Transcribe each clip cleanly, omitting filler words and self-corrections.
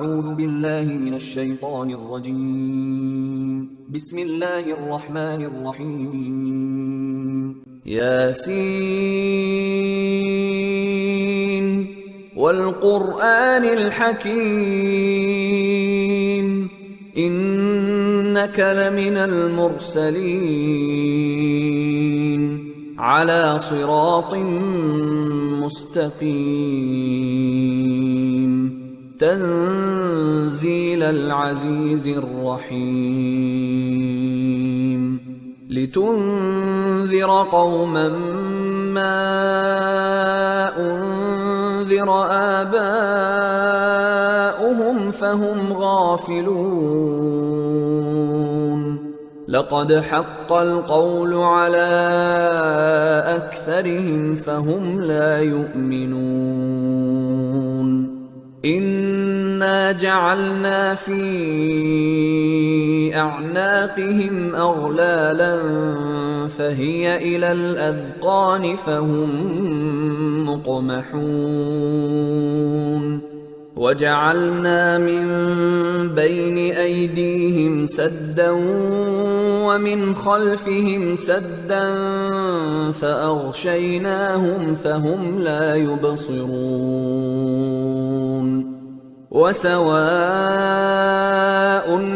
أعوذ بالله من الشيطان الرجيم. بسم الله الرحمن الرحيم. ياسين والقرآن الحكيم إنك لمن المرسلين على صراط مستقيم تنزيل العزيز الرحيم لتنذر قوما ما أنذر آباؤهم فهم غافلون لقد حق القول على أكثرهم فهم لا يؤمنون إنا جعلنا في أعناقهم أغلالا فهي إلى الأذقان فهم مقمحون وجعلنا من بين أيديهم سدا ومن خلفهم سدا فأغشيناهم فهم لا يبصرون وسواء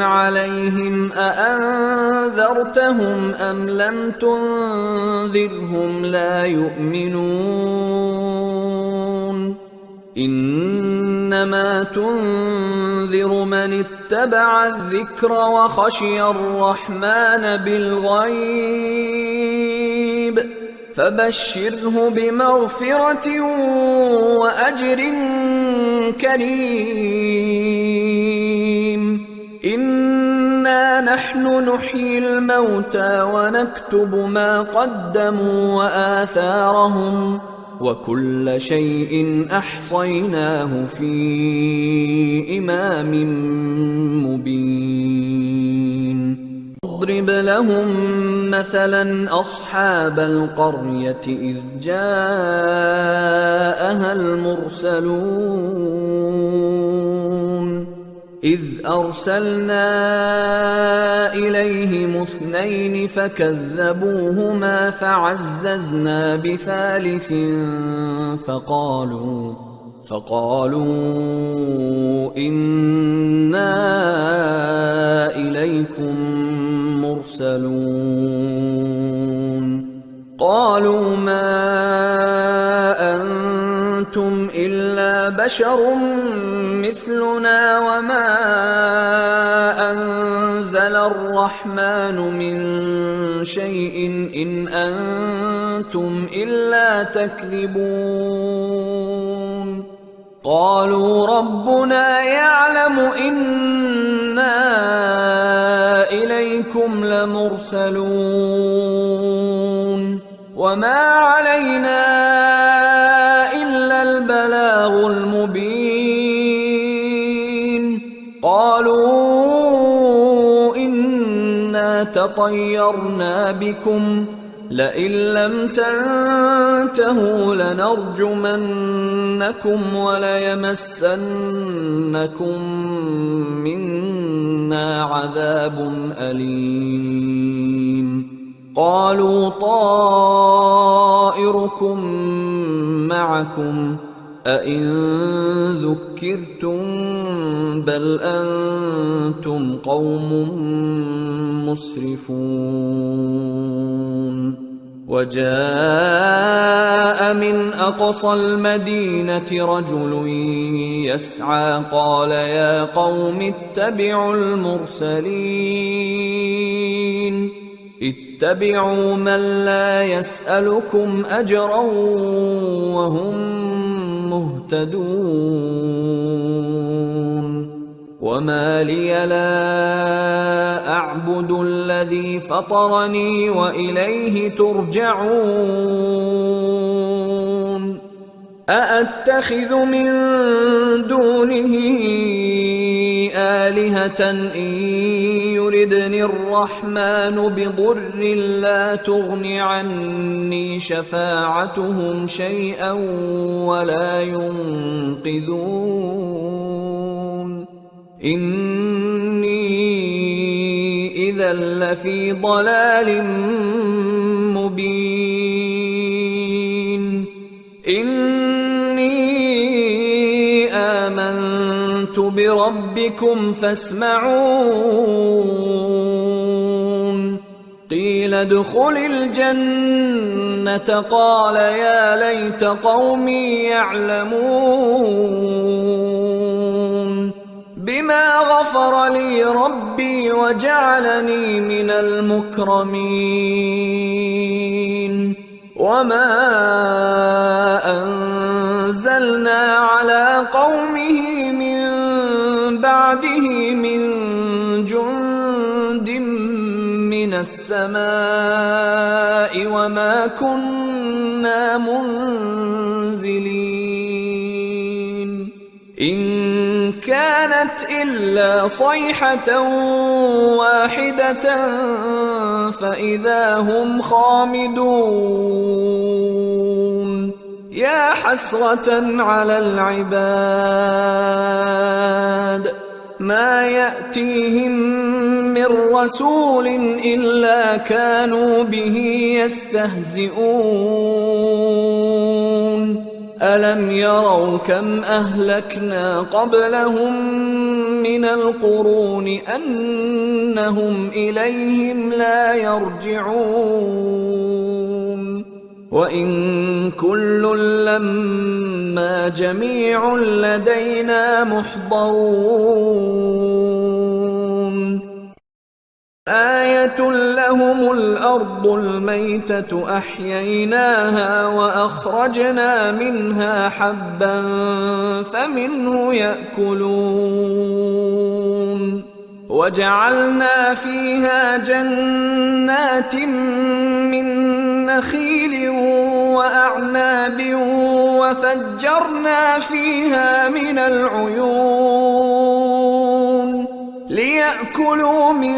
عليهم أأنذرتهم أم لم تنذرهم لا يؤمنون إنما تنذر من اتبع الذكر وخشي الرحمن بالغيب فبشره بمغفرة وأجر كريم إنا نحن نحيي الموتى ونكتب ما قدموا وآثارهم وكل شيء أحصيناه في إمام مبين اضرب لهم مثلا أصحاب القرية إذ جاءها المرسلون إذ أرسلنا إليهم اثنين فكذبوهما فعززنا بثالث فقالوا إنا إليكم مرسلون قالوا ما أنتم إلا بشر مثلنا وما أنزل الرحمن من شيء إن أنتم إلا تكذبون قالوا ربنا يعلم إنا إليكم لمرسلون وما علينا إلا البلاغ المبين قالوا إنا تطيرنا بكم لئن لم تنتهوا لنرجمنكم وليمسنكم منا عذاب أليم قالوا طائركم معكم أئن ذكرتم بل أنتم قوم مسرفون وجاء من أقصى المدينة رجل يسعى قال يا قوم اتبعوا المرسلين اتبعوا من لا يسألكم أجرا وهم مهتدون وما لي لا أعبد الذي فطرني وإليه ترجعون أأتخذ من دونه آلهة إن يردني الرحمن بضر لا تغن عني شفاعتهم شيئا ولا ينقذون إني إذا لفي ضلال مبين إني آمنت بربكم فاسمعون قيل ادخل الجنة قال يا ليت قومي يعلمون بما غفر لي ربي وجعلني من المكرمين وما أنزلنا على قومه من بعده من جند من السماء وما كنا منزلين إن كانت إلا صيحة واحدة فإذا هم خامدون يا حسرة على العباد ما يأتيهم من رسول إلا كانوا به يستهزئون ألم يروا كم أهلكنا قبلهم من القرون أنهم إليهم لا يرجعون وإن كل لما جميع لدينا محضرون آية لهم الأرض الميتة أحييناها وأخرجنا منها حبا فمنه يأكلون وجعلنا فيها جنات من نخيل وأعناب وفجرنا فيها من العيون ليأكلوا من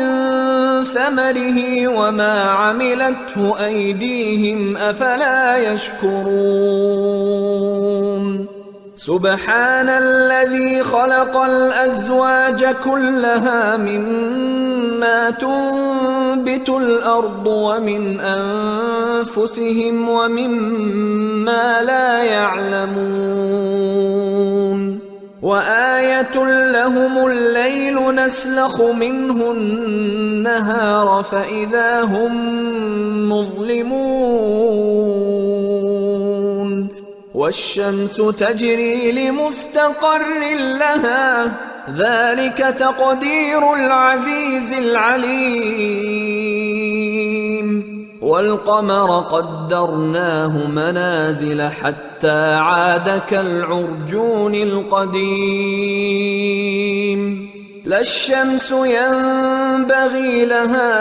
ثمره وما عملته أيديهم أفلا يشكرون سبحان الذي خلق الأزواج كلها مما تنبت الأرض ومن أنفسهم ومما لا يعلمون وآية لهم الليل نسلخ منه النهار فإذا هم مظلمون والشمس تجري لمستقر لها ذلك تقدير العزيز العليم والقمر قدرناه منازل حتى عاد كالعرجون القديم لا الشمس ينبغي لها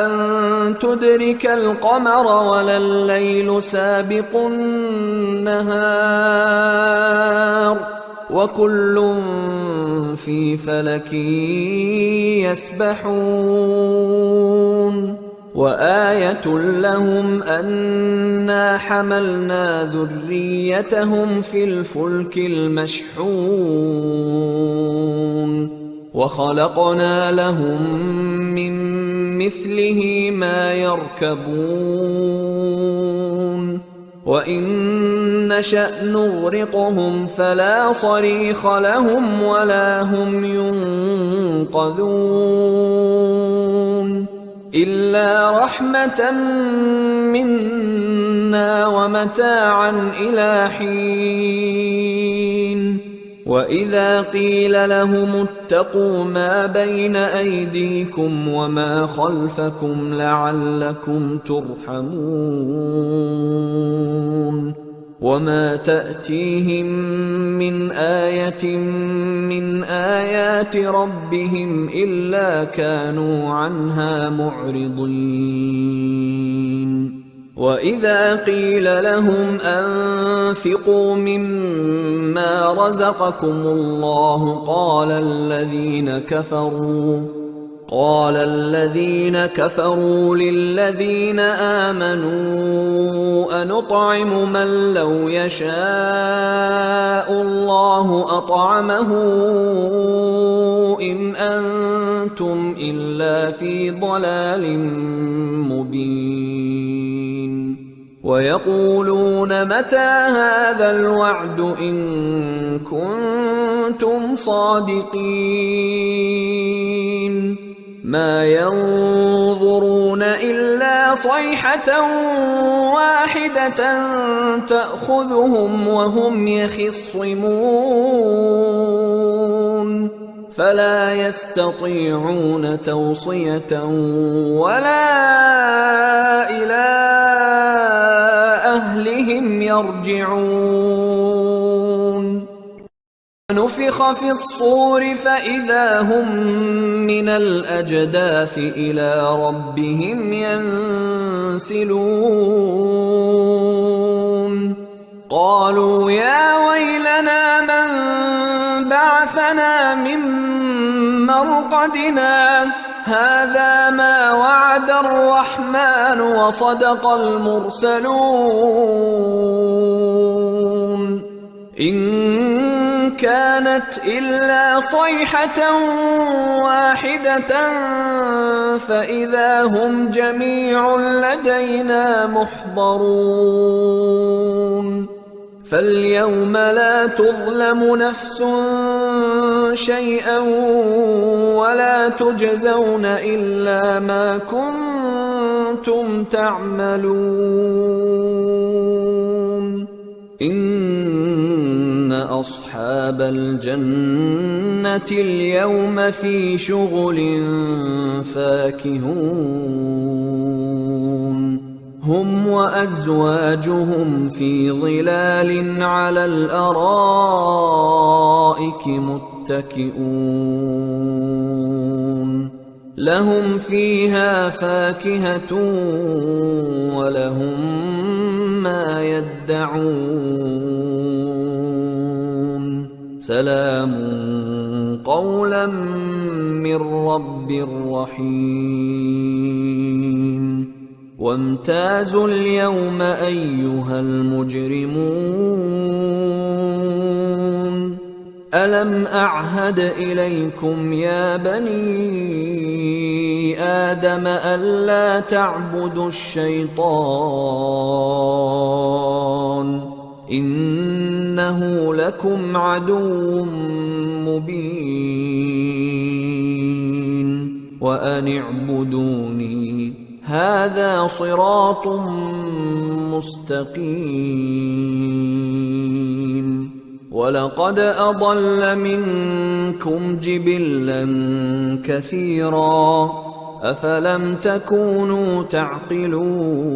أن تدرك القمر ولا الليل سابق النهار وكل في فلك يسبحون وآية لهم أنا حملنا ذريتهم في الفلك المشحون وخلقنا لهم من مثله ما يركبون وإن نشأ نغرقهم فلا صريخ لهم ولا هم ينقذون إلا رحمة منا ومتاعا إلى حين وإذا قيل لهم اتقوا ما بين أيديكم وما خلفكم لعلكم ترحمون وما تأتيهم من آية من آيات ربهم إلا كانوا عنها معرضين وإذا قيل لهم أنفقوا مما رزقكم الله قال الذين كفروا للذين آمنوا أنطعم من لو يشاء الله أطعمه إن أنتم إلا في ضلال مبين ويقولون متى هذا الوعد إن كنتم صادقين ما ينظرون إلا صيحة واحدة تأخذهم وهم يخصمون فلا يستطيعون توصية ولا إلى أهلهم يرجعون نفخ في الصور فإذا هم من الأجداث إلى ربهم ينسلون قالوا يا ويلنا من بعثنا من مرقدنا هذا ما وعد الرحمن وصدق المرسلون إن كانت إلا صيحة واحدة فإذا هم جميع لدينا محضرون فاليوم لا تظلم نفس شيئا ولا تجزون إلا ما كنتم تعملون إن أصحاب الجنة اليوم في شغل فاكهون هم وأزواجهم في ظلال على الأرائك متكئون لهم فيها فاكهة ولهم ما يدعون سلام قولا من رب رحيم وامتازوا اليوم أيها المجرمون ألم أعهد إليكم يا بني آدم ألا تعبدوا الشيطان إنه لكم عدو مبين وأن اعبدوني هذا صراط مستقيم ولقد أضل منكم جبلا كثيرا أفلم تكونوا تعقلون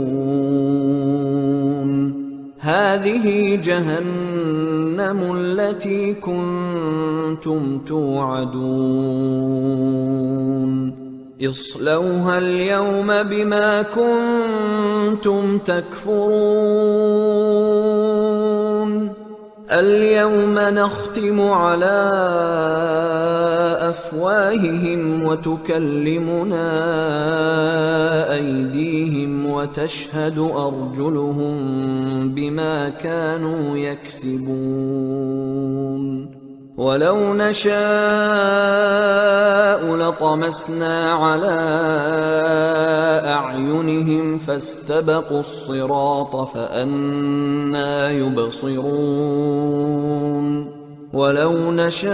هذه جهنم التي كنتم توعدون اصلوها اليوم بما كنتم تكفرون اليوم نختم على أفواههم وتكلمنا أيديهم وتشهد أرجلهم بما كانوا يكسبون ولو نشاء لطمسنا على أعينهم فاستبقوا الصراط فأنى يبصرون ولو نشاء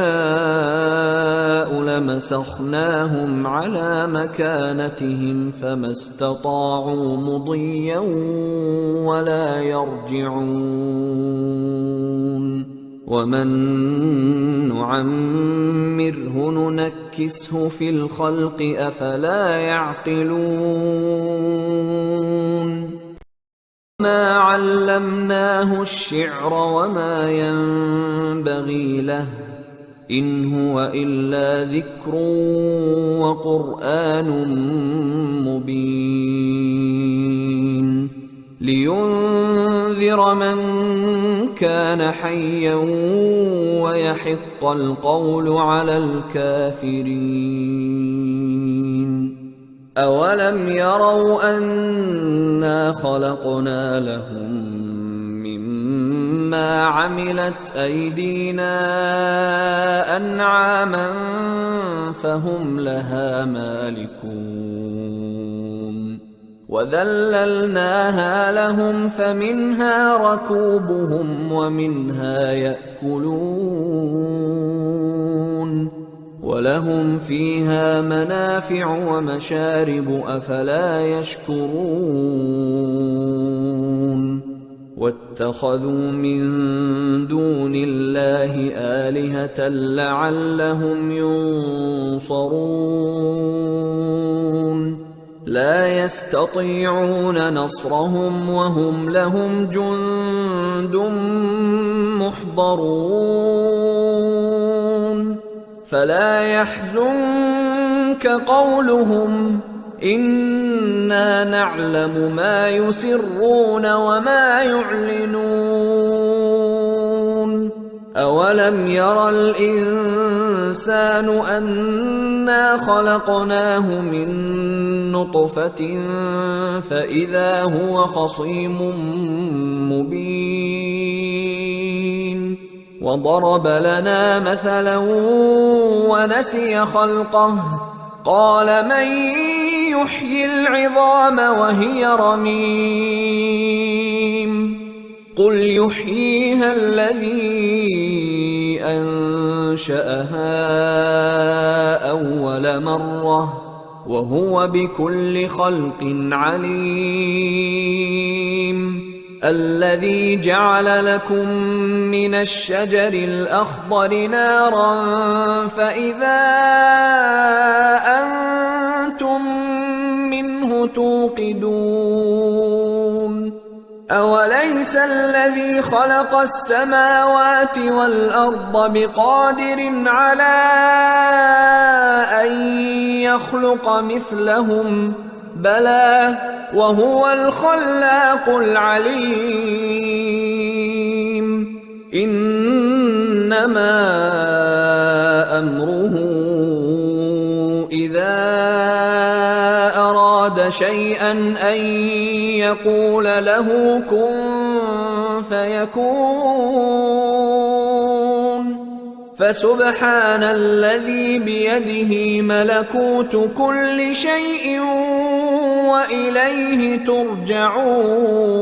لمسخناهم على مكانتهم فما استطاعوا مضيا ولا يرجعون ومن نعمره ننكسه في الخلق أفلا يعقلون ما علمناه الشعر وما ينبغي له إن هو إلا ذكر وقرآن مبين لينذر لينذر من كان حيا ويحق القول على الكافرين. أولم يروا أنا خلقنا لهم مما عملت أيدينا أنعاما فهم لها مالكون وذللناها لهم فمنها ركوبهم ومنها يأكلون ولهم فيها منافع ومشارب أفلا يشكرون واتخذوا من دون الله آلهة لعلهم ينصرون لا يستطيعون نصرهم وهم لهم جند محضرون فلا يحزنك قولهم إنا نعلم ما يسرون وما يعلنون أولم ير الإنسان أنا خلقناه من نطفة فإذا هو خصيم مبين وضرب لنا مثلا ونسي خلقه قال من يحيي العظام وهي رميم قل يحييها الذي أنشأها أول مرة وهو بكل خلق عليم الذي جعل لكم من الشجر الأخضر نارا فإذا أنتم منه توقدون أوليس الذي خلق السماوات والأرض بقادر على أن يخلق مثلهم بلى وهو الخلاق العليم إنما أمره إذا أراد شيئا أن يقول له كن فيكون فسبحان الذي بيده ملكوت كل شيء وإليه ترجعون